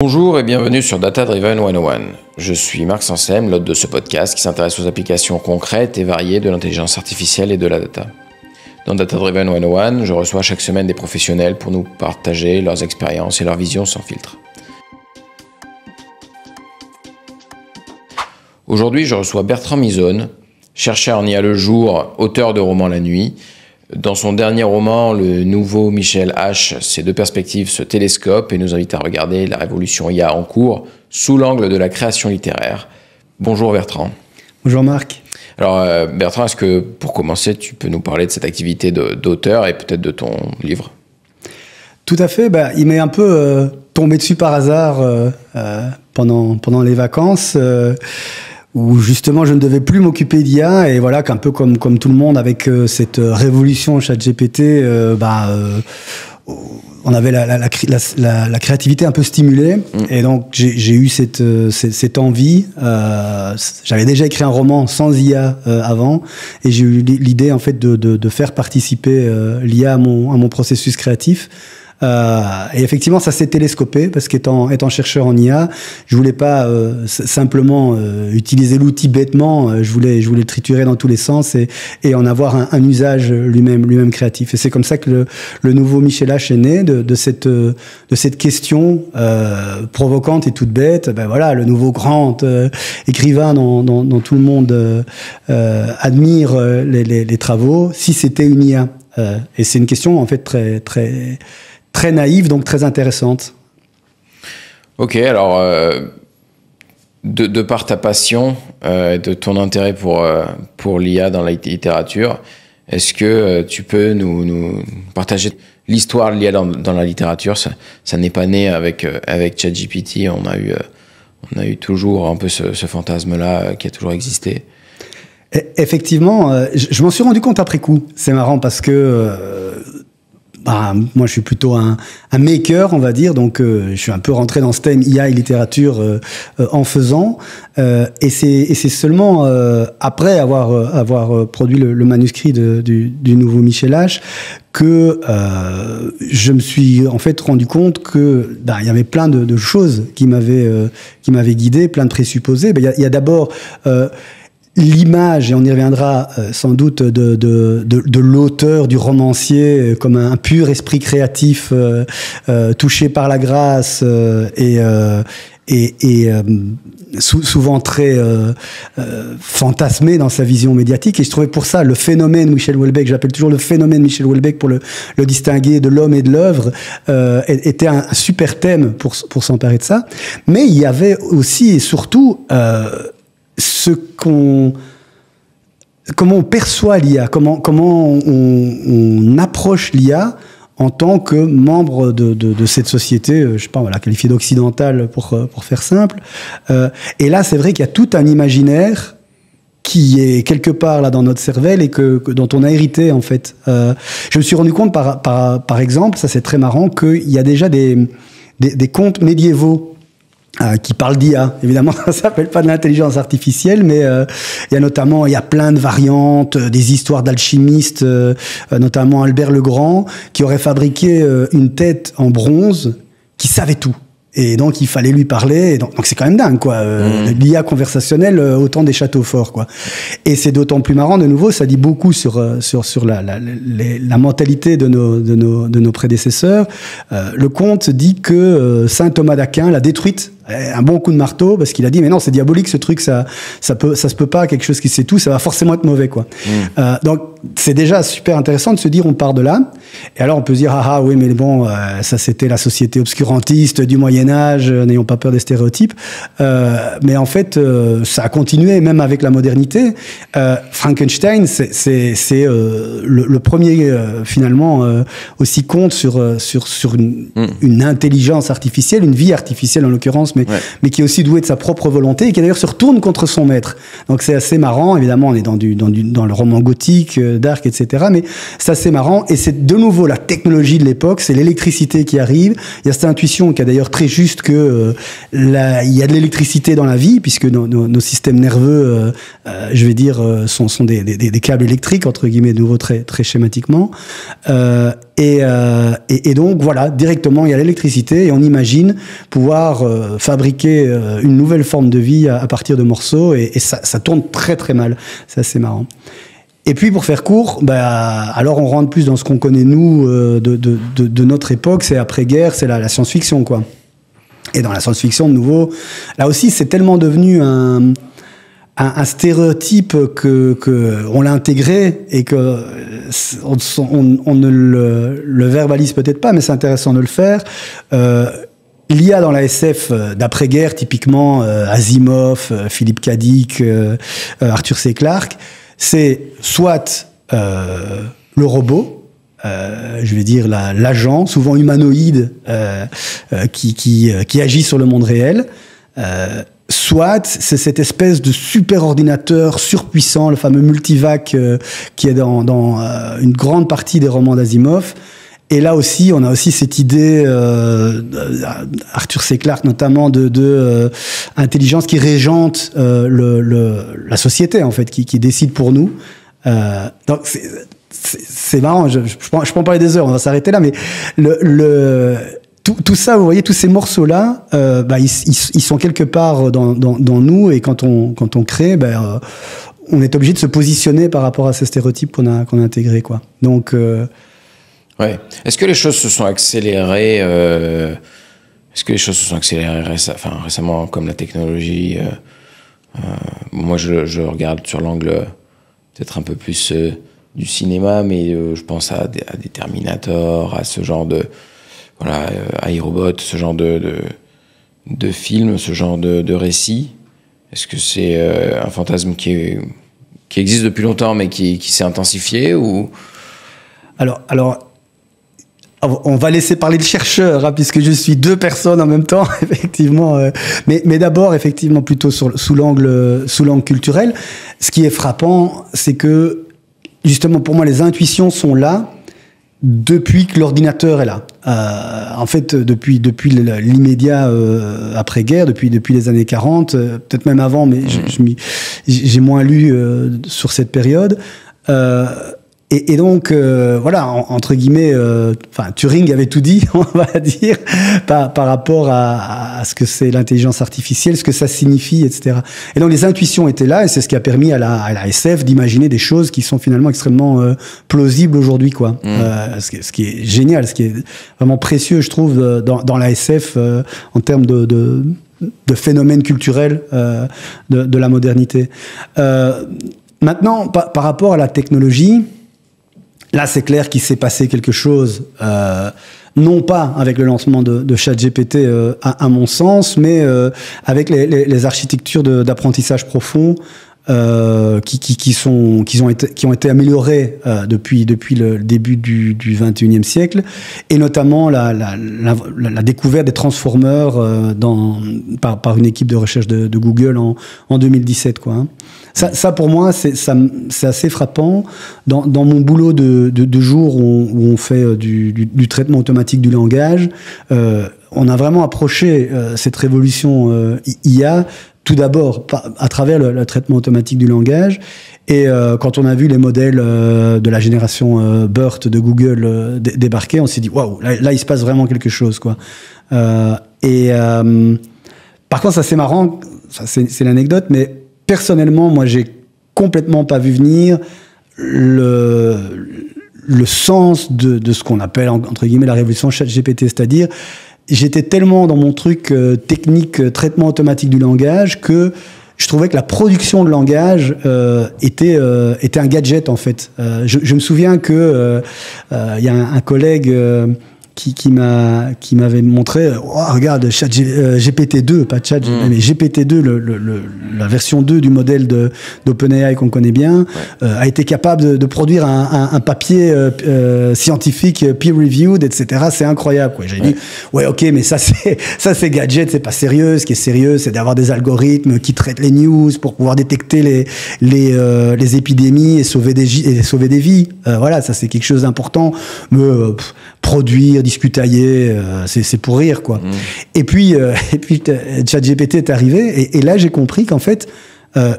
Bonjour et bienvenue sur Data Driven 101. Je suis Marc Sansem, l'hôte de ce podcast qui s'intéresse aux applications concrètes et variées de l'intelligence artificielle et de la data. Dans Data Driven 101, je reçois chaque semaine des professionnels pour nous partager leurs expériences et leurs visions sans filtre. Aujourd'hui, je reçois Bertrand Misone, chercheur en IA le jour, auteur de romans la nuit. Dans son dernier roman, le nouveau Michel H, ces deux perspectives se télescopent et nous invitent à regarder la révolution IA en cours sous l'angle de la création littéraire. Bonjour Bertrand. Bonjour Marc. Alors Bertrand, est-ce que pour commencer, tu peux nous parler de cette activité d'auteur et peut-être de ton livre ? Tout à fait. Il m'est un peu tombé dessus par hasard pendant les vacances. Où justement je ne devais plus m'occuper d'IA et voilà qu'un peu comme tout le monde avec cette révolution ChatGPT, on avait la créativité un peu stimulée et donc j'ai eu cette envie. J'avais déjà écrit un roman sans IA avant et j'ai eu l'idée en fait de faire participer l'IA à mon processus créatif. Et effectivement, ça s'est télescopé parce qu'étant chercheur en IA, je voulais pas simplement utiliser l'outil bêtement. Je voulais le triturer dans tous les sens et en avoir un usage lui-même créatif. Et c'est comme ça que le nouveau Michel H est né de cette question provocante et toute bête. Voilà, le nouveau grand écrivain dont tout le monde admire les travaux. Si c'était une IA, et c'est une question en fait très naïve, donc très intéressante. Ok, alors, de par ta passion, de ton intérêt pour l'IA dans la littérature, est-ce que tu peux nous partager l'histoire de l'IA dans la littérature ? Ça n'est pas né avec ChatGPT, on a eu toujours un peu ce fantasme-là qui a toujours existé. Effectivement, je m'en suis rendu compte après coup. C'est marrant parce que moi, je suis plutôt un maker, on va dire, donc je suis un peu rentré dans ce thème IA et littérature en faisant, et c'est seulement après avoir produit le manuscrit du nouveau Michel H que je me suis en fait rendu compte que il y avait plein de choses qui m'avaient guidé, plein de présupposés. Il y a d'abord l'image, et on y reviendra sans doute, de l'auteur, du romancier, comme un pur esprit créatif touché par la grâce et souvent très fantasmé dans sa vision médiatique. Et je trouvais pour ça le phénomène Michel Houellebecq, j'appelle toujours le phénomène Michel Houellebecq pour le distinguer de l'homme et de l'œuvre, était un super thème pour s'emparer de ça. Mais il y avait aussi et surtout comment on perçoit l'IA, comment on approche l'IA en tant que membre de cette société, je sais pas, voilà, qualifiée d'occidentale pour faire simple. Et là, c'est vrai qu'il y a tout un imaginaire qui est quelque part là dans notre cervelle et dont on a hérité en fait. Je me suis rendu compte par exemple, ça c'est très marrant, qu'il y a déjà des contes médiévaux qui parle d'IA. Évidemment, ça s'appelle pas de l'intelligence artificielle, mais il y a plein de variantes, des histoires d'alchimistes, notamment Albert le Grand, qui aurait fabriqué une tête en bronze qui savait tout. Et donc, il fallait lui parler. Donc c'est quand même dingue, quoi. L'IA conversationnelle au temps des châteaux forts, quoi. Et c'est d'autant plus marrant, de nouveau, ça dit beaucoup sur la mentalité de nos prédécesseurs. Le conte dit que saint Thomas d'Aquin l'a détruite un bon coup de marteau, parce qu'il a dit mais non, c'est diabolique ce truc, ça se peut pas, quelque chose qui sait tout, ça va forcément être mauvais, quoi. Donc c'est déjà super intéressant de se dire on part de là, et alors on peut se dire oui mais bon, ça c'était la société obscurantiste du Moyen-Âge, n'ayons pas peur des stéréotypes, mais en fait ça a continué même avec la modernité. Frankenstein c'est le premier finalement aussi conte sur une intelligence artificielle, une vie artificielle en l'occurrence, mais qui est aussi doué de sa propre volonté et qui d'ailleurs se retourne contre son maître. Donc c'est assez marrant. Évidemment, on est dans le roman gothique, dark, etc. Mais c'est assez marrant et c'est de nouveau la technologie de l'époque, c'est l'électricité qui arrive. Il y a cette intuition qui est d'ailleurs très juste que il y a de l'électricité dans la vie puisque nos systèmes nerveux, je vais dire, sont des câbles électriques entre guillemets, de nouveau très très schématiquement. Et donc voilà, directement il y a l'électricité et on imagine pouvoir fabriquer une nouvelle forme de vie à partir de morceaux et ça tourne très très mal. C'est assez marrant. Et puis pour faire court, alors on rentre plus dans ce qu'on connaît nous de notre époque, c'est après-guerre, c'est la science-fiction quoi. Et dans la science-fiction de nouveau, là aussi c'est tellement devenu un stéréotype que on l'a intégré et que on ne le verbalise peut-être pas, mais c'est intéressant de le faire. L'IA dans la SF d'après-guerre, typiquement Asimov, Philippe K. Dick, Arthur C. Clarke, c'est soit le robot, je vais dire l'agent, souvent humanoïde, qui agit sur le monde réel. Soit c'est cette espèce de super ordinateur surpuissant, le fameux multivac qui est dans une grande partie des romans d'Asimov. Et là aussi, on a aussi cette idée, Arthur C. Clarke notamment, de intelligence qui régente la société en fait, qui décide pour nous. Donc c'est marrant. Je peux en parler des heures. On va s'arrêter là, mais tout ça, vous voyez, tous ces morceaux-là, ils sont quelque part dans nous, et quand on crée, on est obligé de se positionner par rapport à ces stéréotypes qu'on a intégrés, quoi. Donc, ouais. Est-ce que les choses se sont accélérées récemment, comme la technologie moi, je regarde sur l'angle peut-être un peu plus du cinéma, mais je pense à des Terminator, à ce genre de iRobot, ce genre de film, ce genre de récit. Est-ce que c'est un fantasme qui existe depuis longtemps, mais qui s'est intensifié ou... Alors, on va laisser parler le chercheur, hein, puisque je suis deux personnes en même temps, effectivement. Mais d'abord, effectivement, plutôt sous l'angle culturel. Ce qui est frappant, c'est que, justement, pour moi, les intuitions sont là depuis que l'ordinateur est là. En fait, depuis l'immédiat après-guerre, depuis les années 40, peut-être même avant, mais j'ai moins lu sur cette période. Et donc, entre guillemets, Turing avait tout dit, on va dire, par rapport à ce que c'est l'intelligence artificielle, ce que ça signifie, etc. Et donc, les intuitions étaient là, et c'est ce qui a permis à la SF d'imaginer des choses qui sont finalement extrêmement plausibles aujourd'hui, quoi. Ce qui est génial, ce qui est vraiment précieux, je trouve, dans la SF, en termes de phénomènes culturels de la modernité. Maintenant, par rapport à la technologie, là, c'est clair qu'il s'est passé quelque chose, non pas avec le lancement de ChatGPT, à mon sens, mais avec les architectures d'apprentissage profond qui ont été améliorées depuis le début du 21e siècle, et notamment la découverte des transformers par une équipe de recherche de Google en 2017, quoi. Hein. Ça pour moi, c'est assez frappant. Dans mon boulot de jour où on fait du traitement automatique du langage, on a vraiment approché cette révolution IA tout d'abord à travers le traitement automatique du langage. Et quand on a vu les modèles de la génération BERT de Google débarquer, on s'est dit waouh, là il se passe vraiment quelque chose, quoi. Par contre, ça c'est marrant, ça c'est l'anecdote, mais personnellement, moi, j'ai complètement pas vu venir le sens de ce qu'on appelle, entre guillemets, la révolution ChatGPT. C'est-à-dire, j'étais tellement dans mon truc technique, traitement automatique du langage, que je trouvais que la production de langage était un gadget, en fait. Je me souviens que y a un collègue qui m'avait montré, oh, regarde, GPT-2, pas Chat, mais GPT-2, la version 2 du modèle d'OpenAI qu'on connaît bien, a été capable de produire un papier scientifique peer-reviewed, etc. C'est incroyable, quoi. J'ai dit, ouais, ok, mais ça c'est gadget, c'est pas sérieux. Ce qui est sérieux, c'est d'avoir des algorithmes qui traitent les news pour pouvoir détecter les épidémies et sauver des vies. Voilà, ça c'est quelque chose d'important. Mais produire, discutailler, c'est pour rire, quoi. Et puis ChatGPT est arrivé, et là j'ai compris qu'en fait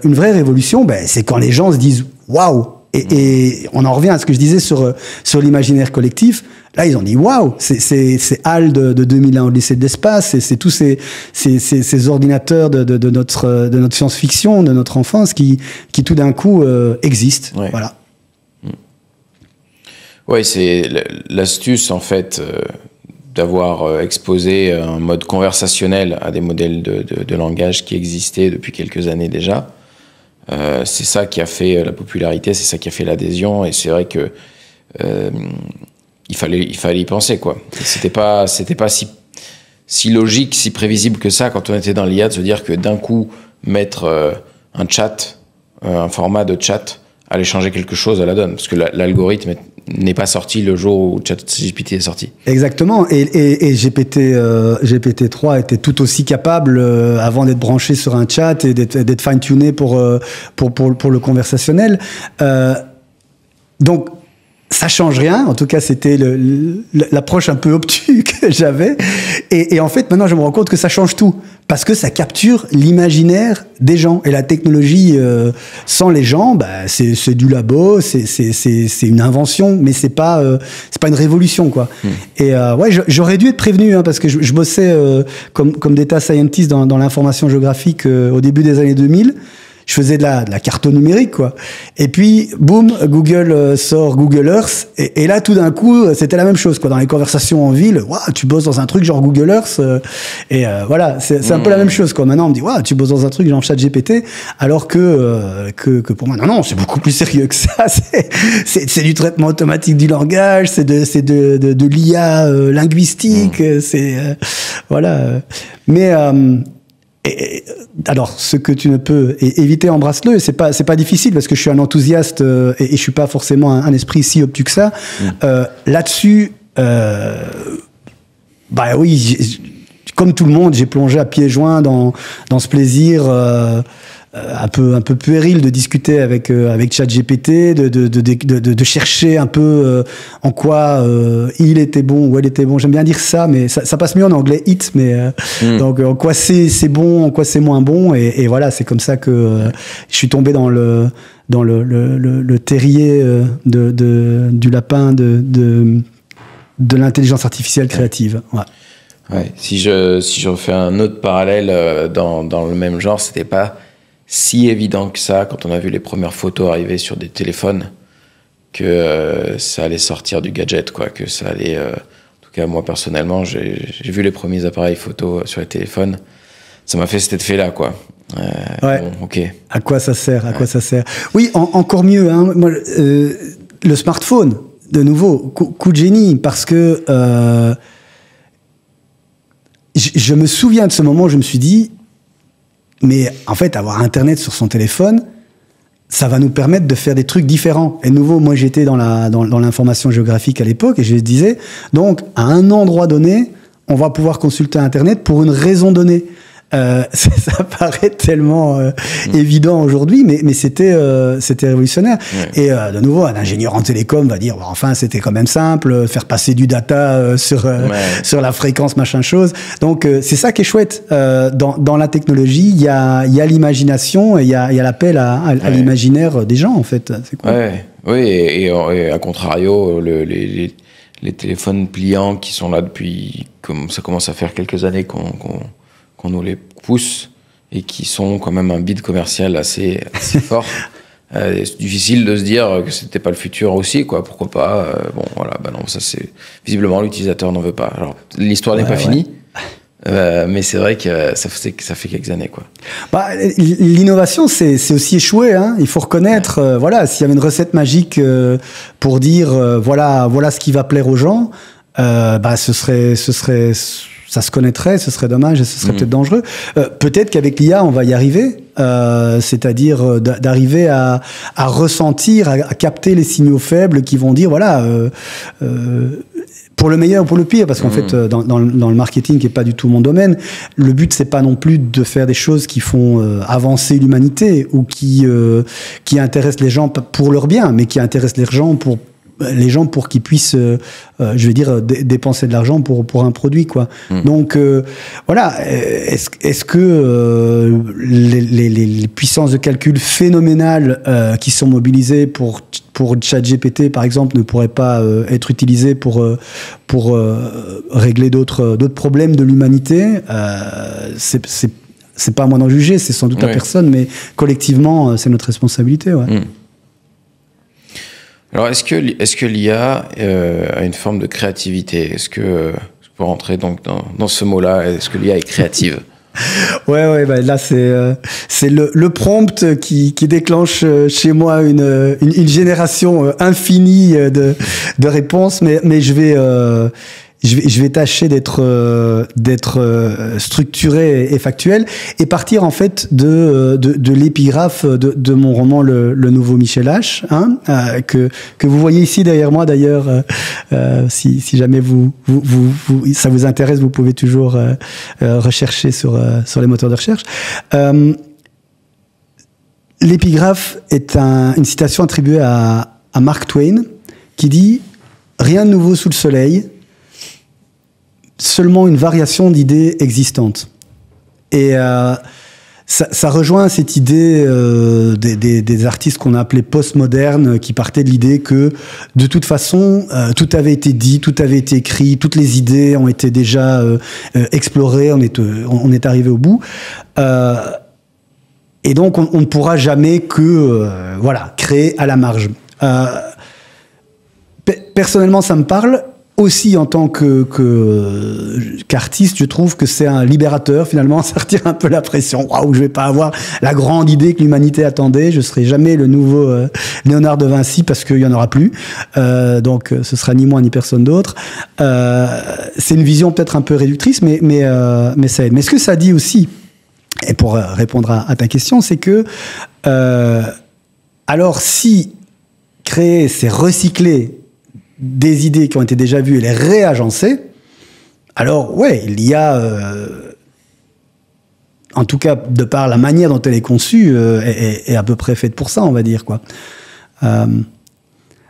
une vraie révolution, c'est quand les gens se disent waouh. Et on en revient à ce que je disais sur l'imaginaire collectif. Là, ils ont dit waouh, c'est HAL de 2001 au lycée de l'espace, c'est tous ces ordinateurs de notre science-fiction, de notre enfance qui tout d'un coup existent. Ouais. Voilà. Ouais, c'est l'astuce en fait d'avoir exposé un mode conversationnel à des modèles de langage qui existaient depuis quelques années déjà. C'est ça qui a fait la popularité, c'est ça qui a fait l'adhésion, et c'est vrai que il fallait y penser, quoi. C'était pas si logique, si prévisible que ça quand on était dans l'IA, de se dire que d'un coup mettre un chat, un format de chat allait changer quelque chose à la donne, parce que l'algorithme n'est pas sorti le jour où ChatGPT est sorti. Exactement, et GPT-3 était tout aussi capable avant d'être branché sur un chat et d'être fine-tuné pour le conversationnel. Donc ça change rien, en tout cas c'était l'approche un peu obtuse que j'avais, et en fait maintenant je me rends compte que ça change tout, parce que ça capture l'imaginaire des gens, et la technologie sans les gens, c'est du labo, c'est une invention, mais c'est pas une révolution, quoi. Et ouais, j'aurais dû être prévenu, hein, parce que je bossais comme data scientist dans l'information géographique au début des années 2000. Je faisais de la carto numérique, quoi. Et puis, boum, Google sort Google Earth. Et là, tout d'un coup, c'était la même chose, quoi. Dans les conversations en ville, waouh, tu bosses dans un truc genre Google Earth. Voilà, c'est un peu la même chose, quoi. Maintenant, on me dit, waouh, tu bosses dans un truc genre ChatGPT. Alors que pour moi, non, c'est beaucoup plus sérieux que ça. C'est du traitement automatique du langage, c'est de l'IA linguistique. Voilà. Mais, alors, ce que tu ne peux éviter, embrasse-le. C'est pas difficile, parce que je suis un enthousiaste et je suis pas forcément un esprit si obtus que ça. Là-dessus, oui, comme tout le monde, j'ai plongé à pieds joints dans ce plaisir un peu puéril de discuter avec ChatGPT, de chercher un peu en quoi il était bon ou elle était bon. J'aime bien dire ça, mais ça passe mieux en anglais, it, mais donc en quoi c'est bon, en quoi c'est moins bon, et voilà, c'est comme ça que je suis tombé dans le terrier du lapin de l'intelligence artificielle créative. Ouais. Ouais. Si je refais un autre parallèle dans le même genre, c'était pas si évident que ça, quand on a vu les premières photos arriver sur des téléphones, que ça allait sortir du gadget, quoi, que ça allait... en tout cas, moi, personnellement, j'ai vu les premiers appareils photo sur les téléphones. Ça m'a fait cet effet-là, quoi. Ouais. Bon, ok. À quoi ça sert ? À quoi ça sert ? Oui, encore mieux. Hein, moi, le smartphone, de nouveau, coup de génie, parce que je me souviens de ce moment où je me suis dit... Mais en fait, avoir Internet sur son téléphone, ça va nous permettre de faire des trucs différents. Et de nouveau, moi, j'étais dans l'information géographique à l'époque, et je disais, donc, à un endroit donné, on va pouvoir consulter Internet pour une raison donnée. Ça paraît tellement évident aujourd'hui, mais c'était révolutionnaire. Ouais. Et de nouveau, un ingénieur en télécom va dire, enfin, c'était quand même simple, faire passer du data sur la fréquence, machin chose. Donc c'est ça qui est chouette. Dans la technologie, il y a l'imagination, et il y a l'appel à l'imaginaire des gens, en fait. C'est cool. Ouais. Oui, et à contrario, les téléphones pliants qui sont là depuis, comme ça commence à faire quelques années qu'on nous les pousse, et qui sont quand même un bid commercial assez fort. C'est difficile de se dire que c'était pas le futur aussi, quoi. Pourquoi pas bon, voilà, non, ça c'est visiblement l'utilisateur n'en veut pas. Alors l'histoire n'est pas finie, mais c'est vrai que ça fait quelques années, quoi. L'innovation, c'est aussi échoué, hein. Il faut reconnaître, voilà, s'il y avait une recette magique pour dire voilà ce qui va plaire aux gens. ça se connaîtrait, ce serait dommage et ce serait peut-être dangereux. Peut-être qu'avec l'IA, on va y arriver, c'est-à-dire d'arriver à ressentir, à capter les signaux faibles qui vont dire, voilà, pour le meilleur ou pour le pire, parce qu'en fait, dans le marketing, qui est pas du tout mon domaine, le but, c'est pas non plus de faire des choses qui font avancer l'humanité ou qui intéressent les gens pour leur bien, mais qui intéressent les gens pour qu'ils puissent, je vais dire, dépenser de l'argent pour un produit, quoi. Donc, voilà. Est-ce que les puissances de calcul phénoménales qui sont mobilisées pour ChatGPT, par exemple, ne pourraient pas être utilisées pour régler d'autres problèmes de l'humanité? C'est pas à moi d'en juger, c'est sans doute à personne, mais collectivement, c'est notre responsabilité, ouais. Alors, est-ce que l'IA a une forme de créativité? Est-ce que, pour rentrer donc dans ce mot-là, est-ce que l'IA est créative? Ouais, bah là c'est le prompt qui déclenche chez moi une génération infinie de réponses, mais je vais tâcher d'être structuré et factuel et partir en fait de l'épigraphe de mon roman le Nouveau Michel H, hein, que vous voyez ici derrière moi d'ailleurs. Si jamais ça vous intéresse, vous pouvez toujours rechercher sur les moteurs de recherche. L'épigraphe est une citation attribuée à Mark Twain qui dit « Rien de nouveau sous le soleil ». Seulement une variation d'idées existantes. Et ça rejoint cette idée des artistes qu'on a appelés postmodernes, qui partaient de l'idée que, de toute façon, tout avait été dit, tout avait été écrit, toutes les idées ont été déjà explorées, on est arrivé au bout. Et donc, on ne pourra jamais créer à la marge. Personnellement, ça me parle. Aussi, en tant qu'artiste, je trouve que c'est un libérateur, finalement, ça retire un peu la pression. Waouh, je vais pas avoir la grande idée que l'humanité attendait, je serai jamais le nouveau Léonard de Vinci parce qu'il y en aura plus. Donc, ce sera ni moi ni personne d'autre. C'est une vision peut-être un peu réductrice, mais ça aide. Mais ce que ça dit aussi, et pour répondre à ta question, c'est que alors si créer, c'est recycler des idées qui ont été déjà vues et les réagencer, alors ouais, il y a, en tout cas de par la manière dont elle est conçue, est à peu près faite pour ça, on va dire, quoi.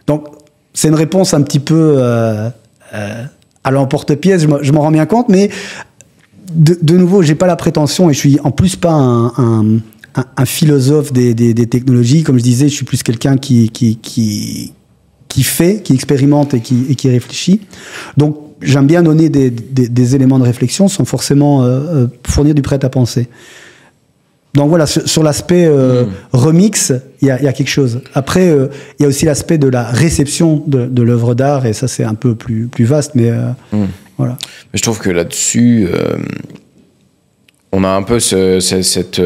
Donc c'est une réponse un petit peu à l'emporte-pièce, je m'en rends bien compte, mais de nouveau, j'ai pas la prétention, et je suis en plus pas un philosophe des technologies, comme je disais, je suis plus quelqu'un qui fait, qui expérimente et qui réfléchit. Donc, j'aime bien donner des éléments de réflexion sans forcément fournir du prêt-à-penser. Donc voilà, sur l'aspect remix, il y a quelque chose. Après, il y a aussi l'aspect de la réception de l'œuvre d'art, et ça, c'est un peu plus vaste, mais voilà. Mais je trouve que là-dessus, on a un peu cette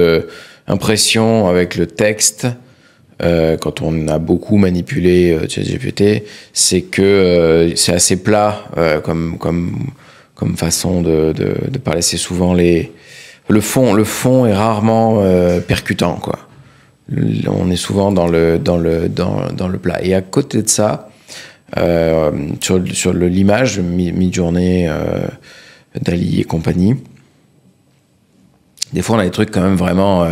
impression avec le texte, quand on a beaucoup manipulé ChatGPT, c'est que c'est assez plat comme façon de parler. C'est souvent le fond est rarement percutant, quoi. On est souvent dans le plat. Et à côté de ça, sur l'image Midjourney, Dali et compagnie, des fois on a des trucs quand même vraiment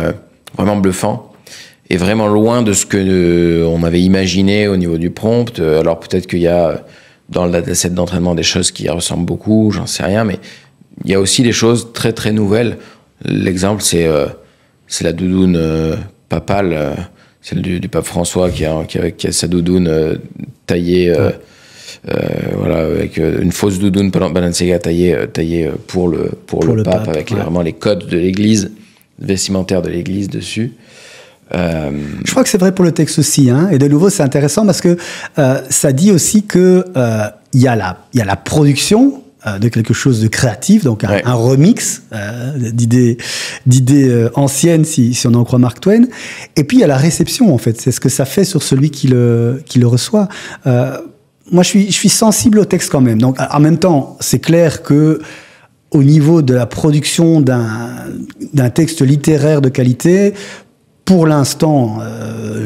bluffants. Et vraiment loin de ce que on avait imaginé au niveau du prompt. Alors peut-être qu'il y a dans le dataset d'entraînement des choses qui ressemblent beaucoup, j'en sais rien, mais il y a aussi des choses très très nouvelles. L'exemple, c'est la doudoune papale, celle du pape François qui a sa doudoune taillée, voilà, avec une fausse doudoune Balenciaga taillée pour le pape, avec vraiment les codes de l'église, vestimentaire de l'église dessus. Je crois que c'est vrai pour le texte aussi, hein. Et de nouveau, c'est intéressant parce que ça dit aussi que il y a la production de quelque chose de créatif, donc un remix d'idées anciennes, si on en croit Mark Twain. Et puis il y a la réception, en fait. C'est ce que ça fait sur celui qui le reçoit. moi, je suis sensible au texte quand même. Donc, en même temps, c'est clair que au niveau de la production d'un texte littéraire de qualité, pour l'instant,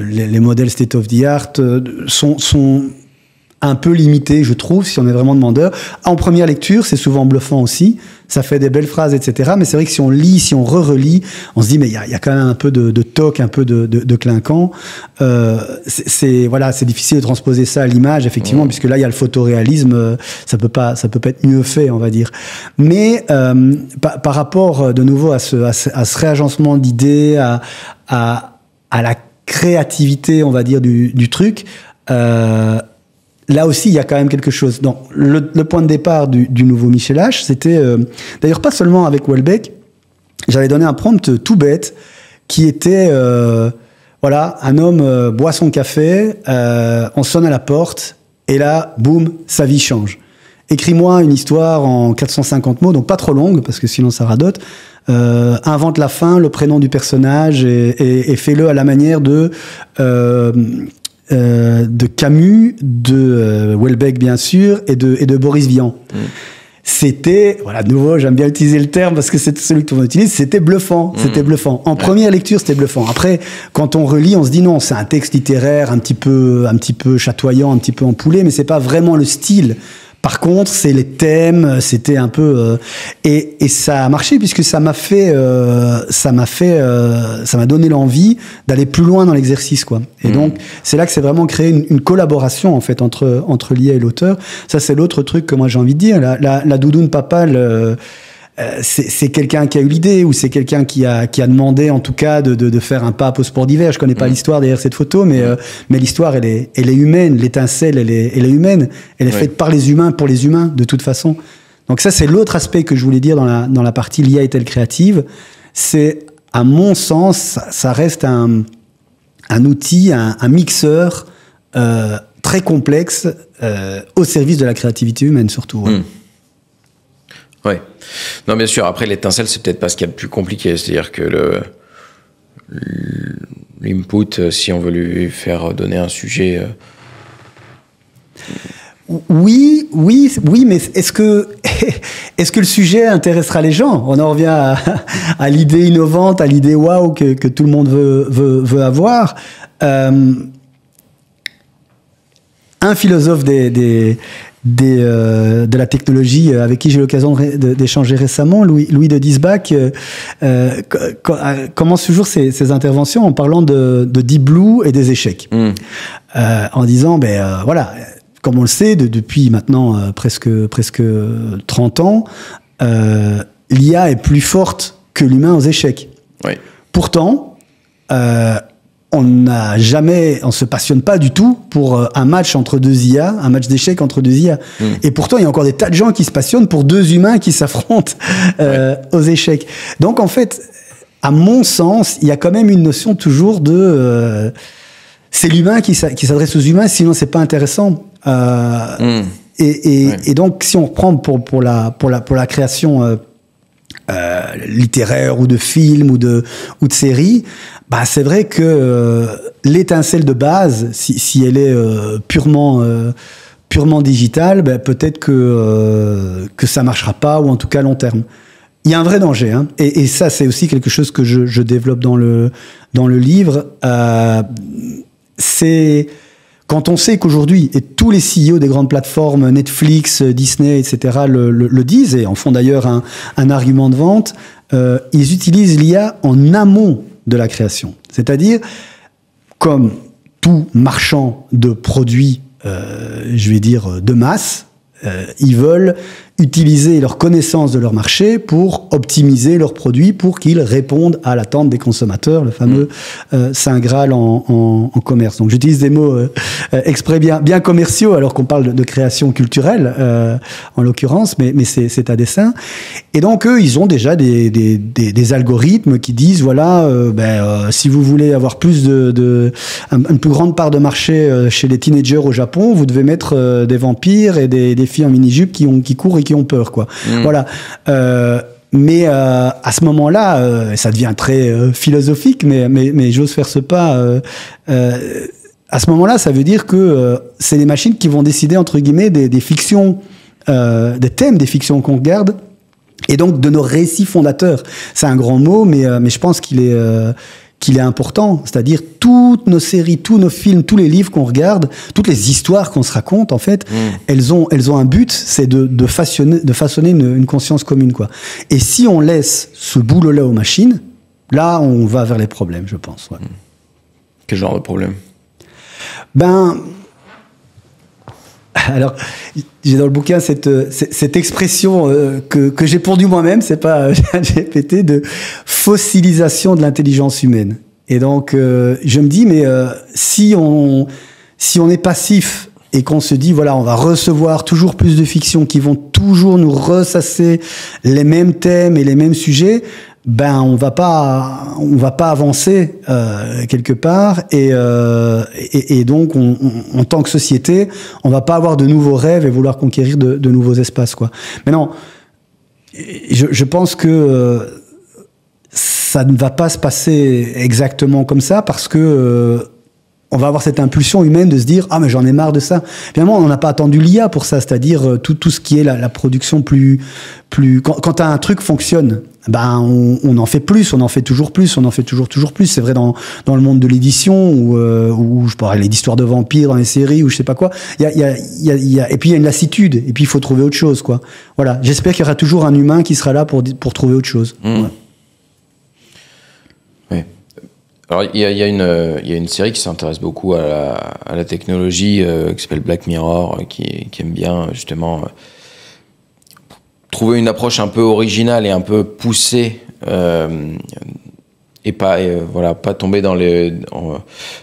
les modèles state of the art sont un peu limités, je trouve, si on est vraiment demandeur. En première lecture, c'est souvent bluffant aussi. Ça fait des belles phrases, etc. Mais c'est vrai que si on lit, si on relit, on se dit, mais il y a quand même un peu de toc, un peu de clinquant. Voilà, c'est difficile de transposer ça à l'image, effectivement, puisque là, il y a le photoréalisme. Ça peut pas être mieux fait, on va dire. Mais par rapport, de nouveau, à ce réagencement d'idées, à la créativité, on va dire, du truc, là aussi, il y a quand même quelque chose. Donc, le point de départ du nouveau Michel H, c'était, d'ailleurs pas seulement avec Houellebecq, j'avais donné un prompt tout bête, qui était, voilà, un homme boit son café, on sonne à la porte, et là, boum, sa vie change. Écris-moi une histoire en 450 mots, donc pas trop longue, parce que sinon ça radote. Invente la fin, le prénom du personnage, et fais-le à la manière de Camus, de Houellebecq bien sûr, et de Boris Vian. C'était, voilà, de nouveau, j'aime bien utiliser le terme parce que c'est celui que tout le monde utilise, c'était bluffant, c'était bluffant. En première lecture, c'était bluffant. Après, quand on relit, on se dit non, c'est un texte littéraire un petit peu chatoyant, un petit peu empoulé, mais c'est pas vraiment le style. Par contre, c'est les thèmes, c'était un peu et ça a marché puisque ça m'a donné l'envie d'aller plus loin dans l'exercice, quoi. Et donc c'est là que c'est vraiment créé une collaboration en fait entre l'IA et l'auteur. Ça, c'est l'autre truc que moi j'ai envie de dire. La doudoune papale, c'est quelqu'un qui a eu l'idée ou c'est quelqu'un qui a demandé en tout cas de faire un pape au sport d'hiver. Je connais pas l'histoire derrière cette photo, mais l'histoire elle est humaine, l'étincelle elle est humaine, elle est faite par les humains pour les humains de toute façon. Donc ça, c'est l'autre aspect que je voulais dire dans la partie l'IA est-elle créative. C'est, à mon sens, ça reste un outil, un mixeur très complexe au service de la créativité humaine surtout. Ouais. Ouais. Non, bien sûr. Après, l'étincelle, c'est peut-être pas ce qu'il y a de plus compliqué. C'est-à-dire que l'input, si on veut lui faire donner un sujet. Oui, mais est-ce que le sujet intéressera les gens? On en revient à l'idée innovante, à l'idée waouh que tout le monde veut avoir. Un philosophe de la technologie avec qui j'ai eu l'occasion d'échanger récemment, Louis de Diesbach, commence toujours ses interventions en parlant de Deep Blue et des échecs. En disant, voilà, comme on le sait, depuis maintenant presque 30 ans, l'IA est plus forte que l'humain aux échecs. Oui. Pourtant, on se passionne pas du tout pour un match entre deux IA, un match d'échecs entre deux IA. Et pourtant, il y a encore des tas de gens qui se passionnent pour deux humains qui s'affrontent aux échecs. Donc, en fait, à mon sens, il y a quand même une notion toujours de... c'est l'humain qui s'adresse aux humains, sinon c'est pas intéressant. Et donc, si on reprend pour la création littéraire ou de films ou de séries, c'est vrai que l'étincelle de base, si elle est purement digitale, peut-être que ça marchera pas, ou en tout cas à long terme. Il y a un vrai danger, hein. Et ça, c'est aussi quelque chose que je développe dans le livre. C'est quand on sait qu'aujourd'hui, et tous les CEO des grandes plateformes, Netflix, Disney, etc., le disent, et en font d'ailleurs un argument de vente, ils utilisent l'IA en amont de la création. C'est-à-dire, comme tout marchand de produits, je vais dire, de masse, ils veulent utiliser leur connaissance de leur marché pour optimiser leurs produits pour qu'ils répondent à l'attente des consommateurs, le fameux Saint Graal en commerce. Donc j'utilise des mots exprès bien commerciaux alors qu'on parle de création culturelle en l'occurrence, mais c'est à dessein. Et donc eux, ils ont déjà des algorithmes qui disent voilà, si vous voulez avoir une plus grande part de marché chez les teenagers au Japon, vous devez mettre des vampires et des filles en mini-jupe qui courent et qui ont peur, quoi. Voilà. Mais à ce moment-là, ça devient très philosophique, mais j'ose faire ce pas. à ce moment-là, ça veut dire que c'est les machines qui vont décider, entre guillemets, des fictions, des thèmes des fictions qu'on regarde, et donc de nos récits fondateurs. C'est un grand mot, mais je pense qu'il est important. C'est-à-dire toutes nos séries, tous nos films, tous les livres qu'on regarde, toutes les histoires qu'on se raconte, en fait, elles ont un but, c'est de façonner une conscience commune, quoi. Et si on laisse ce boulot-là aux machines, là, on va vers les problèmes, je pense. Ouais. Quel genre de problème? Alors, j'ai dans le bouquin cette expression que j'ai pondue moi-même, c'est pas GPT, de fossilisation de l'intelligence humaine. Et donc, je me dis, mais si on est passif et qu'on se dit, voilà, on va recevoir toujours plus de fictions qui vont toujours nous ressasser les mêmes thèmes et les mêmes sujets, on va pas avancer quelque part, et donc en tant que société, on va pas avoir de nouveaux rêves et vouloir conquérir de nouveaux espaces, quoi. Mais non, je pense que ça ne va pas se passer exactement comme ça, parce que on va avoir cette impulsion humaine de se dire, ah mais j'en ai marre de ça. Finalement, on n'a pas attendu l'IA pour ça, c'est-à-dire tout ce qui est la production plus quand un truc fonctionne, on en fait plus, on en fait toujours plus, on en fait toujours plus. C'est vrai dans le monde de l'édition, où je parlais d'histoires de vampires dans les séries, ou je sais pas quoi. Et puis il y a une lassitude, et puis il faut trouver autre chose, quoi. Voilà. J'espère qu'il y aura toujours un humain qui sera là pour trouver autre chose. Ouais. Alors, il y a une série qui s'intéresse beaucoup à la technologie, qui s'appelle Black Mirror, qui aime bien, justement, trouver une approche un peu originale et un peu poussée, et pas tomber dans les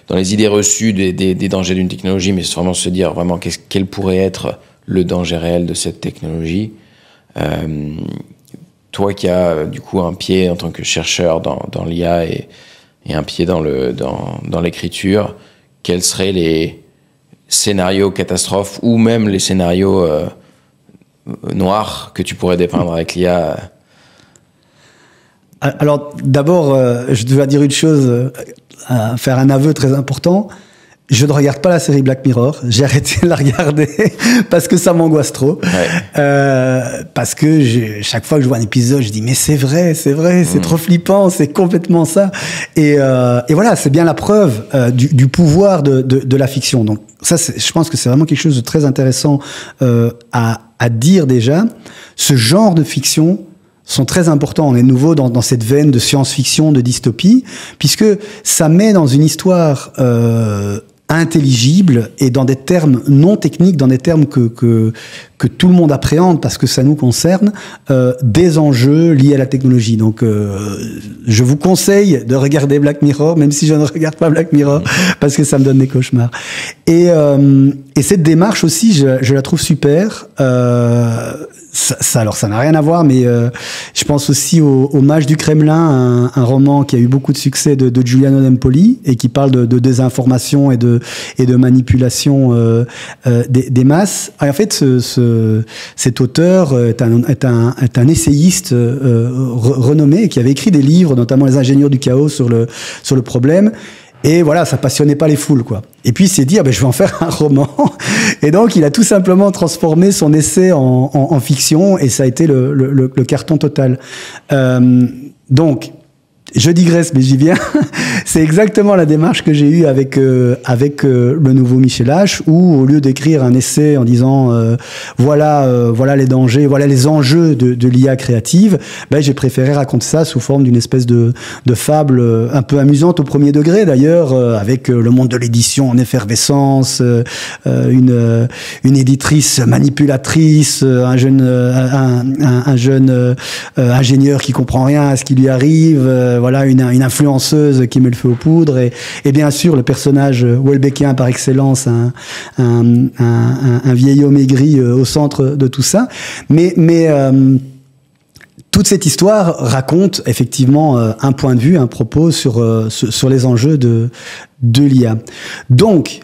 idées reçues des dangers d'une technologie, mais vraiment se dire vraiment quel pourrait être le danger réel de cette technologie. Toi qui as, du coup, un pied en tant que chercheur dans l'IA et un pied dans l'écriture, quels seraient les scénarios catastrophes ou même les scénarios noirs que tu pourrais dépeindre avec l'IA? Alors d'abord, je dois dire une chose, faire un aveu très important. Je ne regarde pas la série Black Mirror. J'ai arrêté de la regarder parce que ça m'angoisse trop. Ouais. Parce que chaque fois que je vois un épisode, je dis mais c'est vrai, c'est trop flippant, c'est complètement ça. Et voilà, c'est bien la preuve du pouvoir de la fiction. Donc ça, je pense que c'est vraiment quelque chose de très intéressant à dire déjà. Ce genre de fiction sont très importants. On est nouveau dans cette veine de science-fiction, de dystopie, puisque ça met dans une histoire intelligible et dans des termes non techniques, dans des termes que tout le monde appréhende parce que ça nous concerne, des enjeux liés à la technologie. Donc, je vous conseille de regarder Black Mirror, même si je ne regarde pas Black Mirror, parce que ça me donne des cauchemars. Et cette démarche aussi, je la trouve super. Alors ça n'a rien à voir, mais je pense aussi au Mage du Kremlin, un roman qui a eu beaucoup de succès de Giuliano D'Empoli et qui parle de désinformation et de manipulation des masses. Et en fait, cet auteur est un essayiste renommé qui avait écrit des livres, notamment Les Ingénieurs du Chaos, sur le problème. Et voilà, ça passionnait pas les foules, quoi. Et puis il s'est dit, je vais en faire un roman. Et donc il a tout simplement transformé son essai en fiction, et ça a été le carton total. Donc, je digresse, mais j'y viens. C'est exactement la démarche que j'ai eue avec le nouveau Michel H, où au lieu d'écrire un essai en disant voilà les dangers, voilà les enjeux de l'IA créative, j'ai préféré raconter ça sous forme d'une espèce de fable un peu amusante au premier degré d'ailleurs, avec le monde de l'édition en effervescence, une éditrice manipulatrice, un jeune ingénieur qui comprend rien à ce qui lui arrive, voilà une influenceuse qui met le feu aux poudres, et bien sûr le personnage Houellebecquien par excellence, un vieil homme aigri au centre de tout ça, mais toute cette histoire raconte effectivement un point de vue, un propos sur les enjeux de l'IA. Donc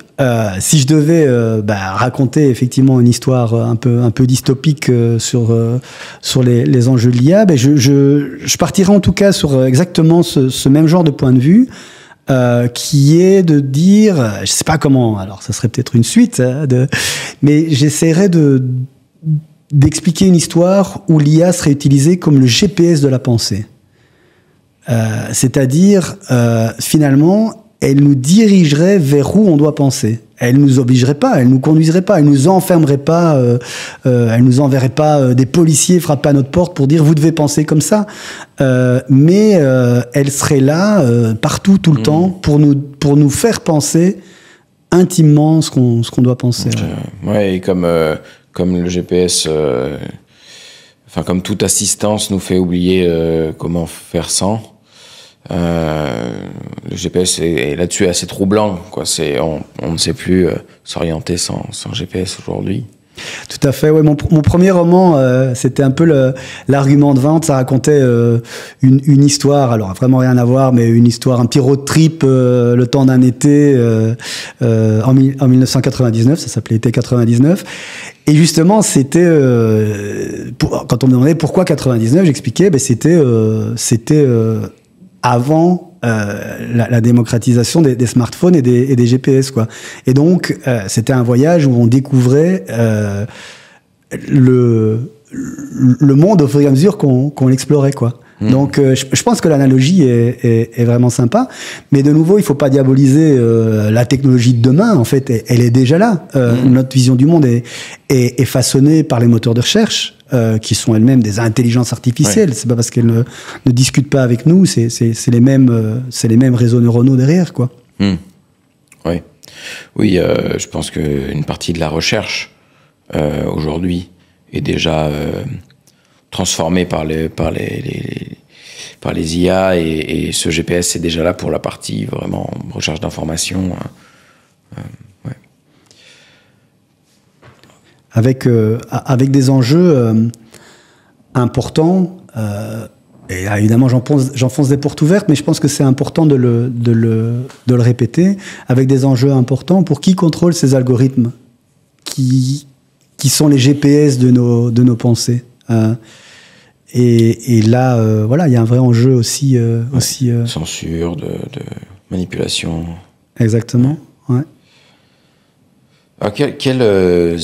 si je devais raconter effectivement une histoire un peu dystopique sur les enjeux de l'IA, je partirais en tout cas sur exactement ce même genre de point de vue, qui est de dire, je sais pas comment, alors ça serait peut-être une suite, mais j'essaierais d'expliquer une histoire où l'IA serait utilisée comme le GPS de la pensée. C'est-à-dire, finalement, elle nous dirigerait vers où on doit penser. Elle nous obligerait pas, elle nous conduirait pas, elle nous enfermerait pas, elle nous enverrait pas des policiers frapper à notre porte pour dire vous devez penser comme ça. Mais elle serait là partout, tout le temps, pour nous faire penser intimement ce qu'on doit penser. Ouais, et comme le GPS, enfin comme toute assistance nous fait oublier comment faire sans. Le GPS est là-dessus assez troublant, quoi. On ne sait plus s'orienter sans GPS aujourd'hui. Tout à fait. Ouais, mon premier roman, c'était un peu l'argument de vente. Ça racontait une histoire, alors vraiment rien à voir, mais une histoire, un petit road trip le temps d'un été en 1999. Ça s'appelait Été 99. Et justement, c'était quand on me demandait pourquoi 99, j'expliquais, c'était avant la démocratisation des smartphones et des GPS, quoi. Et donc, c'était un voyage où on découvrait le monde au fur et à mesure qu'on l'explorait, quoi. Donc, je pense que l'analogie est vraiment sympa, mais de nouveau, il faut pas diaboliser la technologie de demain. En fait, elle est déjà là. Notre vision du monde est façonnée par les moteurs de recherche, qui sont elles-mêmes des intelligences artificielles. Ouais. C'est pas parce qu'elles ne discutent pas avec nous, c'est les mêmes réseaux neuronaux derrière, quoi. Ouais. Oui, je pense qu'une partie de la recherche aujourd'hui est déjà transformée par les IA, et ce GPS c'est déjà là pour la partie vraiment recherche d'informations. Ouais. Avec des enjeux importants, et là, évidemment j'enfonce des portes ouvertes, mais je pense que c'est important de le répéter, avec des enjeux importants pour qui contrôle ces algorithmes qui sont les GPS de nos pensées. Et là, voilà, il y a un vrai enjeu aussi. Censure, de manipulation. Exactement, ouais. Alors, quelles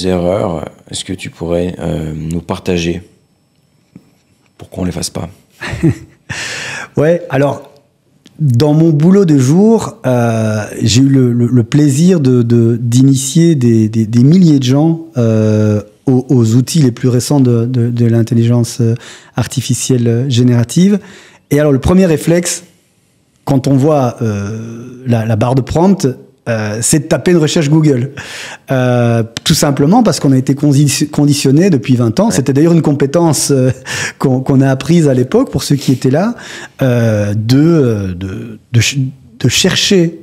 erreurs est-ce que tu pourrais nous partager pour qu'on ne les fasse pas? Ouais, alors, dans mon boulot de jour, j'ai eu le plaisir d'initier des milliers de gens aux outils les plus récents de l'intelligence artificielle générative. Et alors, le premier réflexe, quand on voit la barre de prompt, c'est de taper une recherche Google. Tout simplement parce qu'on a été conditionné depuis 20 ans. Ouais. C'était d'ailleurs une compétence qu'on a apprise à l'époque, pour ceux qui étaient là, de chercher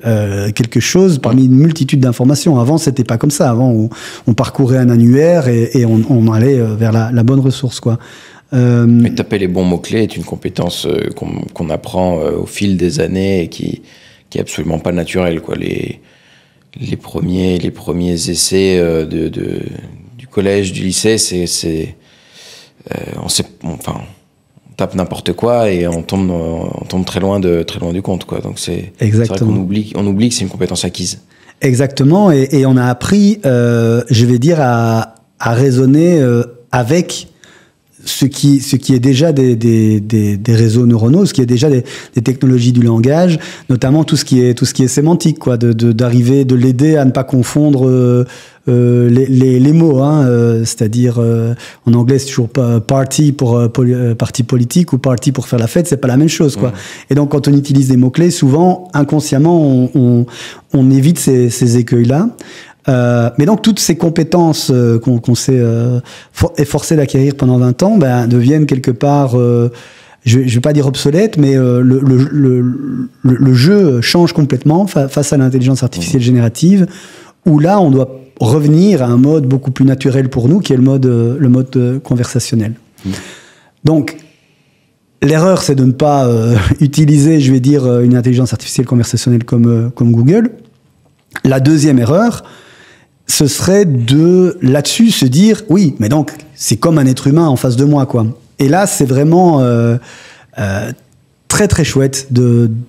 quelque chose parmi une multitude d'informations. Avant, c'était pas comme ça. Avant, on parcourait un annuaire et on allait vers la bonne ressource, quoi. Mais taper les bons mots-clés est une compétence qu'on apprend au fil des années et qui est absolument pas naturelle, quoi. Les premiers essais du collège, du lycée, on tape n'importe quoi et on tombe très loin du compte, quoi. Donc c'est vrai qu'on oublie que c'est une compétence acquise. Exactement, et on a appris, je vais dire, à raisonner avec ce qui est déjà des réseaux neuronaux, ce qui est déjà des technologies du langage, notamment tout ce qui est sémantique, quoi, d'arriver, de l'aider à ne pas confondre les mots, hein, c'est-à-dire en anglais c'est toujours party pour parti politique ou party pour faire la fête, c'est pas la même chose, quoi. Et donc quand on utilise des mots clés, souvent inconsciemment on évite ces écueils-là. Mais donc toutes ces compétences qu'on s'est efforcé d'acquérir pendant 20 ans, deviennent quelque part, je vais pas dire obsolètes, mais le jeu change complètement face à l'intelligence artificielle générative, où là on doit revenir à un mode beaucoup plus naturel pour nous, qui est le mode conversationnel. Donc l'erreur, c'est de ne pas utiliser, je vais dire, une intelligence artificielle conversationnelle comme Google. La deuxième erreur, ce serait là-dessus se dire, oui, mais donc, c'est comme un être humain en face de moi, quoi. Et là, c'est vraiment très très chouette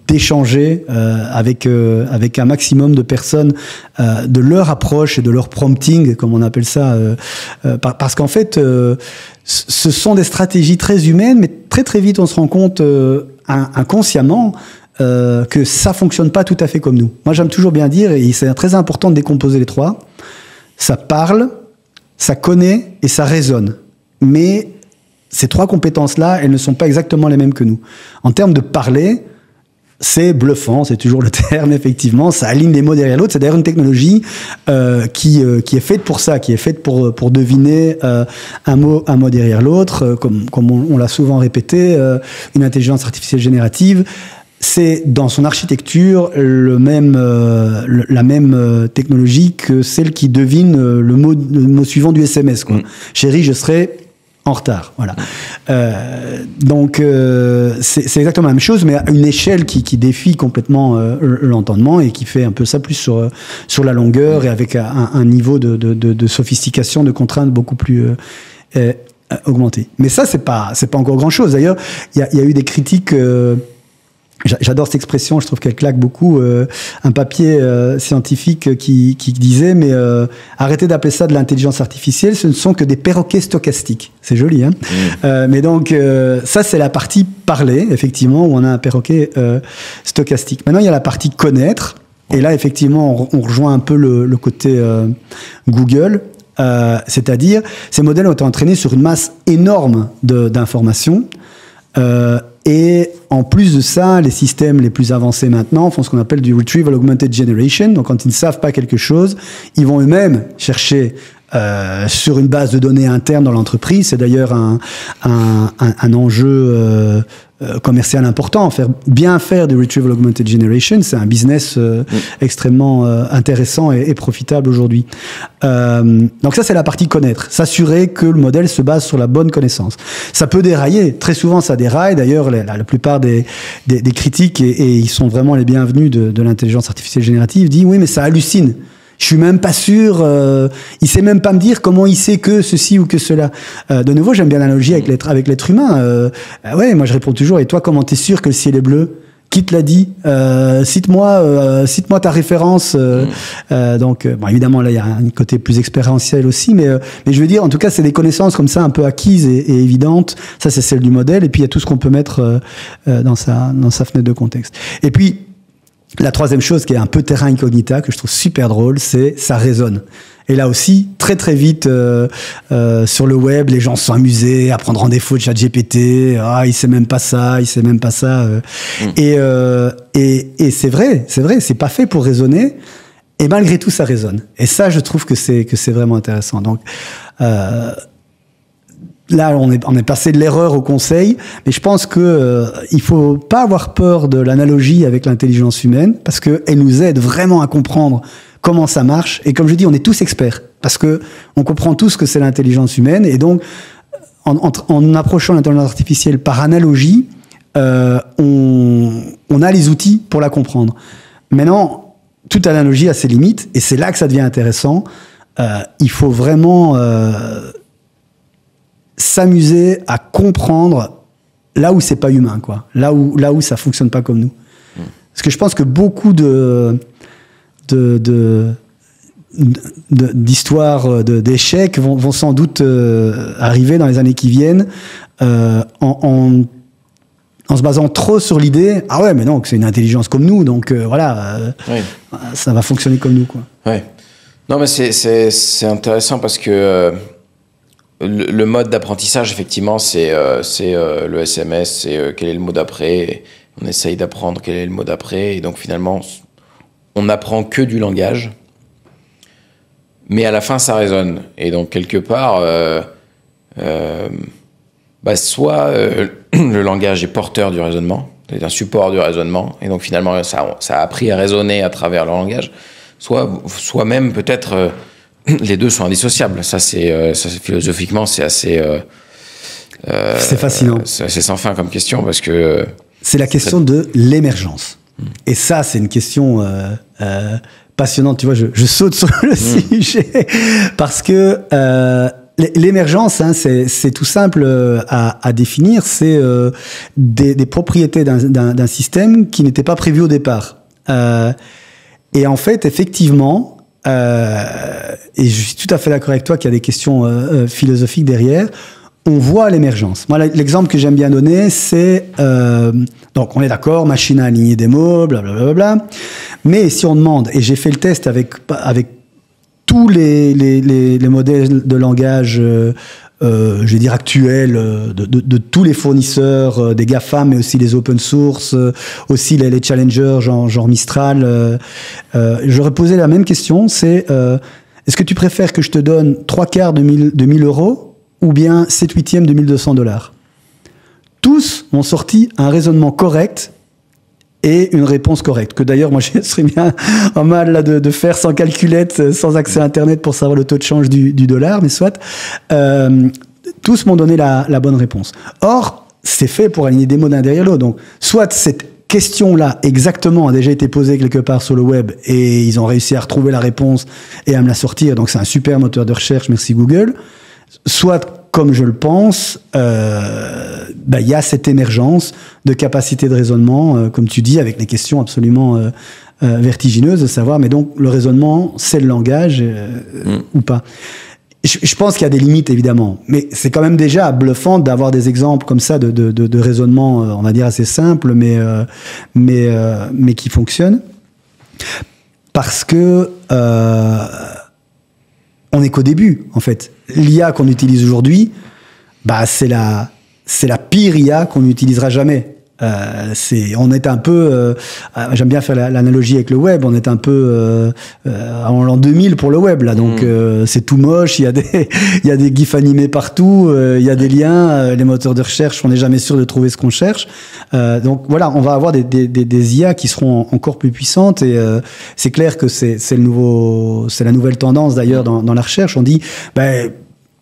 d'échanger avec un maximum de personnes, de leur approche et de leur prompting, comme on appelle ça, parce qu'en fait, ce sont des stratégies très humaines, mais très très vite on se rend compte inconsciemment que ça fonctionne pas tout à fait comme nous. Moi j'aime toujours bien dire, et c'est très important de décomposer les trois, ça parle, ça connaît et ça raisonne. Mais ces trois compétences-là, elles ne sont pas exactement les mêmes que nous. En termes de parler, c'est bluffant, c'est toujours le terme, effectivement, ça aligne les mots derrière l'autre. C'est d'ailleurs une technologie qui est faite pour ça, qui est faite pour deviner un mot derrière l'autre, comme on l'a souvent répété, une intelligence artificielle générative. C'est dans son architecture la même technologie que celle qui devine le mot suivant du SMS, quoi. Chérie, je serai en retard. Voilà. Donc c'est exactement la même chose, mais à une échelle qui défie complètement l'entendement et qui fait un peu ça plus sur la longueur et avec un niveau de sophistication, de contrainte beaucoup plus augmenté. Mais ça, c'est pas encore grand chose. D'ailleurs, il y a eu des critiques. J'adore cette expression, je trouve qu'elle claque beaucoup. Un papier scientifique qui disait, mais arrêtez d'appeler ça de l'intelligence artificielle, ce ne sont que des perroquets stochastiques. C'est joli, hein. Mais donc, ça, c'est la partie parler, effectivement, où on a un perroquet stochastique. Maintenant, il y a la partie connaître, et là, effectivement, on rejoint un peu le côté Google. C'est-à-dire, ces modèles ont été entraînés sur une masse énorme d'informations. Et en plus de ça, les systèmes les plus avancés maintenant font ce qu'on appelle du Retrieval Augmented Generation. Donc, quand ils ne savent pas quelque chose, ils vont eux-mêmes chercher sur une base de données interne dans l'entreprise. C'est d'ailleurs un enjeu commercial important. Bien faire du Retrieval Augmented Generation, c'est un business extrêmement intéressant et profitable aujourd'hui. Donc ça, c'est la partie connaître. S'assurer que le modèle se base sur la bonne connaissance. Ça peut dérailler. Très souvent, ça déraille. D'ailleurs, la plupart des critiques, et ils sont vraiment les bienvenus de l'intelligence artificielle générative, disent oui, mais ça hallucine. Je suis même pas sûr, il sait même pas me dire comment il sait que ceci ou que cela. De nouveau, j'aime bien l'analogie avec l'être humain. Ouais, moi je réponds toujours, et toi, comment t'es sûr que le ciel est bleu? Qui te l'a dit? Cite-moi ta référence. Donc, bon, évidemment, là, il y a un côté plus expérientiel aussi, mais je veux dire, en tout cas, c'est des connaissances comme ça, un peu acquises et évidentes. Ça, c'est celle du modèle, et puis il y a tout ce qu'on peut mettre dans sa fenêtre de contexte. Et puis, la troisième chose qui est un peu terra incognita, que je trouve super drôle, c'est ça résonne. Et là aussi, très très vite, sur le web, les gens se sont amusés à prendre en défaut de ChatGPT. Ah, il sait même pas ça, il sait même pas ça. Et c'est vrai, c'est pas fait pour raisonner. Et malgré tout, ça résonne. Et ça, je trouve que c'est vraiment intéressant. Donc, là, on est passé de l'erreur au conseil, mais je pense que il faut pas avoir peur de l'analogie avec l'intelligence humaine, parce que elle nous aide vraiment à comprendre comment ça marche. Et comme je dis, on est tous experts, parce que on comprend tous ce que c'est l'intelligence humaine, et donc en approchant l'intelligence artificielle par analogie, on a les outils pour la comprendre. Maintenant, toute analogie a ses limites, et c'est là que ça devient intéressant. Il faut vraiment s'amuser à comprendre là où c'est pas humain, quoi. Là où ça fonctionne pas comme nous. Parce que je pense que beaucoup d'histoires d'échecs vont sans doute arriver dans les années qui viennent en se basant trop sur l'idée, ah ouais, mais non, que c'est une intelligence comme nous, donc voilà, oui. Ça va fonctionner comme nous, quoi. Ouais. Non, mais c'est intéressant parce que le mode d'apprentissage, effectivement, c'est le SMS, c'est quel est le mot d'après. On essaye d'apprendre quel est le mot d'après. Et donc, finalement, on n'apprend que du langage. Mais à la fin, ça résonne. Et donc, quelque part, soit le langage est porteur du raisonnement, c'est un support du raisonnement. Et donc, finalement, ça a appris à raisonner à travers le langage. Soit même, peut-être... les deux sont indissociables. Ça, philosophiquement, c'est assez... c'est fascinant. C'est assez sans fin comme question, parce que... c'est la question de l'émergence. Et ça, c'est une question passionnante. Tu vois, je saute sur le sujet, parce que l'émergence, hein, c'est tout simple à définir. C'est des propriétés d'un système qui n'étaient pas prévues au départ. Et en fait, effectivement, et je suis tout à fait d'accord avec toi qu'il y a des questions philosophiques derrière. On voit l'émergence. Moi, l'exemple que j'aime bien donner, c'est donc on est d'accord, machine à aligner des mots, blablabla. Mais si on demande, et j'ai fait le test avec tous les modèles de langage, je vais dire actuels, de tous les fournisseurs, des GAFAM, mais aussi les open source, aussi les challengers, genre Mistral. J'aurais posé la même question, c'est est-ce que tu préfères que je te donne 3/4 de 1000 euros ou bien 7/8 de $1,200? Tous ont sorti un raisonnement correct et une réponse correcte. Que d'ailleurs, moi, je serais bien en mal là, de faire sans calculette, sans accès à Internet pour savoir le taux de change du dollar, mais soit. Tous m'ont donné la bonne réponse. Or, c'est fait pour aligner des mots d'un derrière l'autre. Donc, soit cette question-là exactement a déjà été posée quelque part sur le web et ils ont réussi à retrouver la réponse et à me la sortir. Donc, c'est un super moteur de recherche, merci Google. Soit, comme je le pense, y a cette émergence de capacité de raisonnement, comme tu dis, avec des questions absolument vertigineuses, de savoir, mais donc le raisonnement, c'est le langage ou pas. Je pense qu'il y a des limites, évidemment, mais c'est quand même déjà bluffant d'avoir des exemples comme ça de raisonnement, on va dire, assez simple, mais qui fonctionnent. Parce que on n'est qu'au début, en fait. L'IA qu'on utilise aujourd'hui, c'est la pire IA qu'on n'utilisera jamais. On est un peu, j'aime bien faire l'analogie avec le web, on est un peu en l'an 2000 pour le web, là. Donc, c'est tout moche, il y a des gifs animés partout, il y a des liens, les moteurs de recherche, on n'est jamais sûr de trouver ce qu'on cherche. Donc, voilà, on va avoir des IA qui seront encore plus puissantes et c'est clair que c'est la nouvelle tendance, d'ailleurs, dans la recherche. On dit,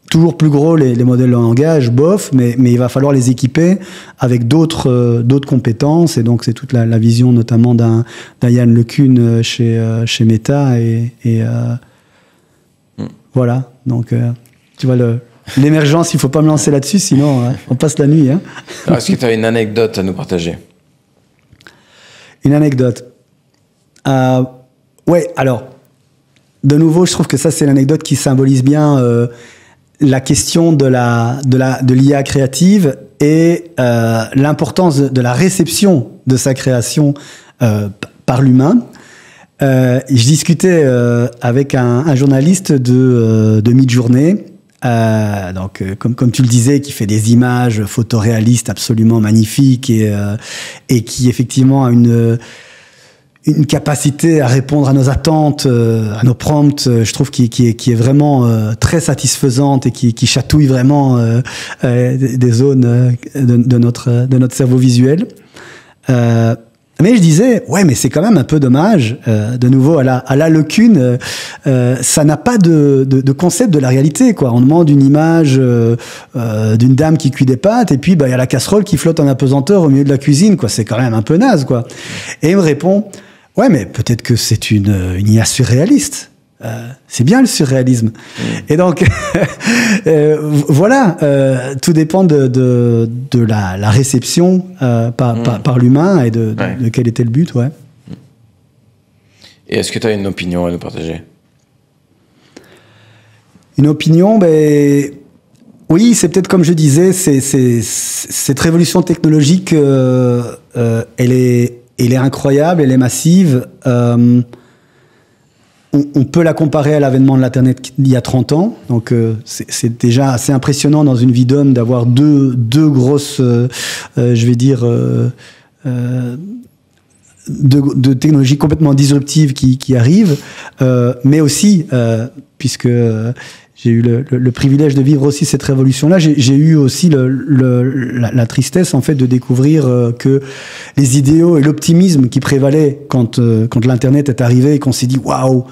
toujours plus gros les modèles de langage, bof, mais il va falloir les équiper avec d'autres compétences, et donc c'est toute la vision notamment d'un Yann LeCun chez Meta et voilà. Donc tu vois l'émergence, il faut pas me lancer là-dessus, sinon on passe la nuit. Hein. Alors, est-ce que tu as une anecdote à nous partager? Une anecdote. Ouais, alors de nouveau, je trouve que ça c'est l'anecdote qui symbolise bien la question de l'IA créative et l'importance de la réception de sa création par l'humain. Je discutais avec un journaliste de Midjourney, donc comme tu le disais, qui fait des images photoréalistes absolument magnifiques et qui effectivement a une capacité à répondre à nos attentes, à nos prompts, je trouve qui est vraiment très satisfaisante et qui chatouille vraiment des zones de notre cerveau visuel. Mais je disais, ouais, mais c'est quand même un peu dommage, de nouveau à la LeCun, ça n'a pas de concept de la réalité, quoi. On demande une image d'une dame qui cuit des pâtes, et puis y a la casserole qui flotte en apesanteur au milieu de la cuisine, quoi. C'est quand même un peu naze, quoi. Et il me répond, ouais, mais peut-être que c'est une IA surréaliste. C'est bien le surréalisme. Et donc, voilà, tout dépend de la réception par l'humain et de quel était le but, ouais. Et est-ce que tu as une opinion à nous partager? Une opinion, oui, c'est peut-être comme je disais, cette révolution technologique, elle est incroyable, elle est massive. On peut la comparer à l'avènement de l'Internet il y a 30 ans. Donc, c'est déjà assez impressionnant dans une vie d'homme d'avoir deux grosses, je vais dire, de technologies complètement disruptives qui arrivent. Mais aussi, puisque j'ai eu le privilège de vivre aussi cette révolution-là, j'ai eu aussi la tristesse, en fait, de découvrir que les idéaux et l'optimisme qui prévalaient quand l'Internet est arrivé et qu'on s'est dit « Waouh !»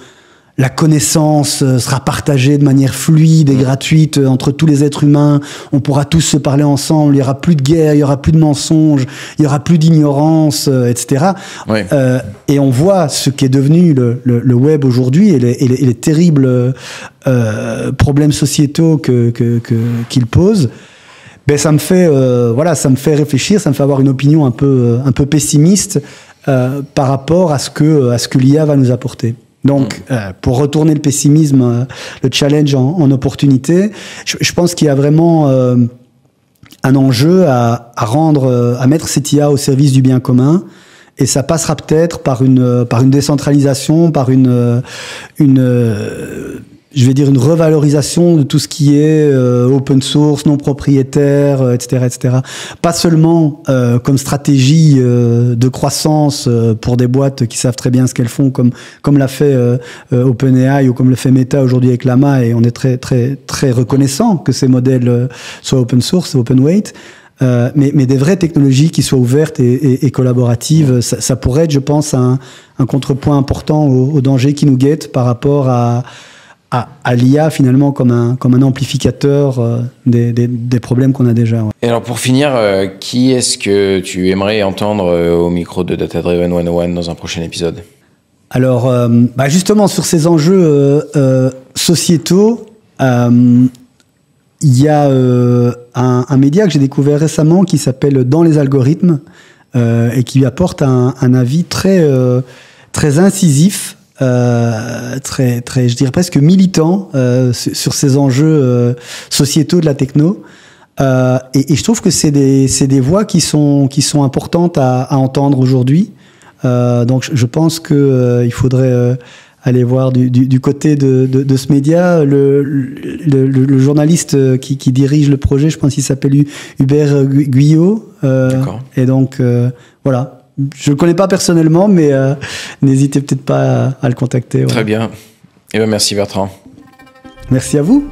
la connaissance sera partagée de manière fluide et gratuite entre tous les êtres humains. On pourra tous se parler ensemble. Il y aura plus de guerre, il y aura plus de mensonges, il y aura plus d'ignorance, etc. Ouais. Et on voit ce qu'est devenu le web aujourd'hui et les terribles problèmes sociétaux qu'il pose. Ben ça me fait ça me fait réfléchir, ça me fait avoir une opinion un peu pessimiste par rapport à ce que l'IA va nous apporter. Donc, pour retourner le pessimisme, le challenge en opportunité, je pense qu'il y a vraiment un enjeu à mettre cette IA au service du bien commun. Et ça passera peut-être par une décentralisation, par une revalorisation de tout ce qui est open source, non propriétaire, etc., etc. Pas seulement comme stratégie de croissance pour des boîtes qui savent très bien ce qu'elles font, comme l'a fait OpenAI ou comme le fait Meta aujourd'hui avec Llama, et on est très très très reconnaissant que ces modèles soient open source, open weight. Mais des vraies technologies qui soient ouvertes et collaboratives, ça pourrait être, je pense, un contrepoint important au danger qui nous guette par rapport à l'IA finalement comme un amplificateur des problèmes qu'on a déjà. Ouais. Et alors pour finir, qui est-ce que tu aimerais entendre au micro de Data Driven 101 dans un prochain épisode? Alors justement sur ces enjeux sociétaux, il y a un média que j'ai découvert récemment qui s'appelle Dans les algorithmes et qui apporte un avis très incisif, très je dirais presque militant sur ces enjeux sociétaux de la techno. Et je trouve que c'est des voix qui sont importantes à entendre aujourd'hui. Donc je pense que il faudrait aller voir du côté de ce média le journaliste qui dirige le projet, je pense qu'il s'appelle Hubert Guyot. Et donc voilà. Je le connais pas personnellement, mais n'hésitez peut-être pas à le contacter. Ouais. Très bien. Et bien merci Bertrand. Merci à vous.